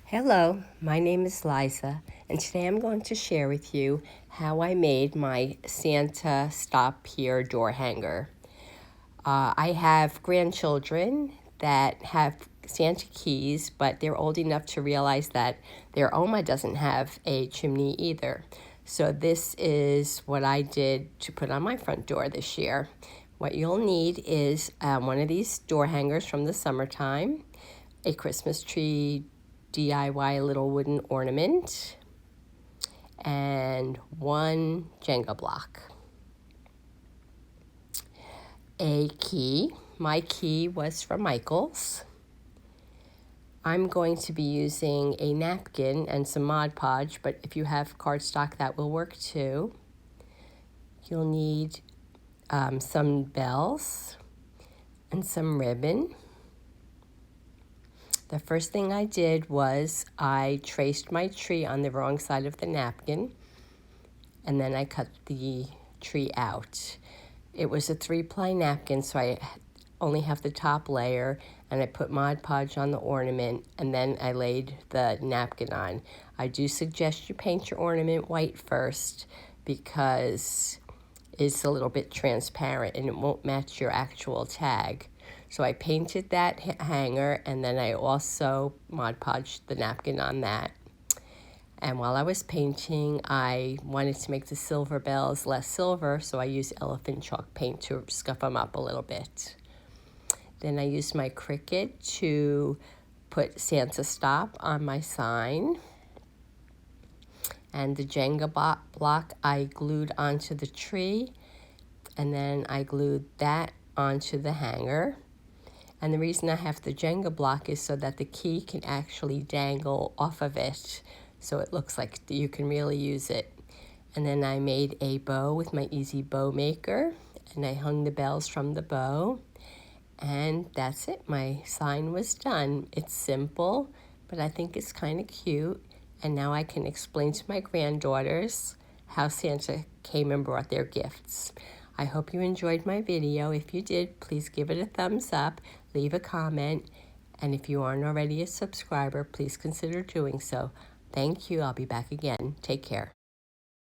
Hello, my name is Liza, and today I'm going to share with you how I made my Santa Stop Here door hanger. I have grandchildren that have Santa keys, but they're old enough to realize that their Oma doesn't have a chimney either. So this is what I did to put on my front door this year. What you'll need is one of these door hangers from the summertime, a Christmas tree DIY little wooden ornament, and one Jenga block. A key. My key was from Michael's. I'm going to be using a napkin and some Mod Podge, but if you have cardstock, that will work too. You'll need some bells and some ribbon. The first thing I did was I traced my tree on the wrong side of the napkin, and then I cut the tree out. It was a 3-ply napkin, so I only have the top layer, and I put Mod Podge on the ornament, and then I laid the napkin on. I do suggest you paint your ornament white first because it's a little bit transparent and it won't match your actual tag. So I painted that hanger, and then I also Mod Podged the napkin on that. And while I was painting, I wanted to make the silver bells less silver, so I used elephant chalk paint to scuff them up a little bit. Then I used my Cricut to put Santa Stop on my sign. And the Jenga block I glued onto the tree, and then I glued that onto the hanger. And the reason I have the Jenga block is so that the key can actually dangle off of it, so it looks like you can really use it. And then I made a bow with my Easy Bow Maker, and I hung the bells from the bow. And that's it. My sign was done. It's simple, but I think it's kind of cute. And now I can explain to my granddaughters how Santa came and brought their gifts. I hope you enjoyed my video. If you did, please give it a thumbs up, leave a comment, and if you aren't already a subscriber, please consider doing so. Thank you. I'll be back again. Take care.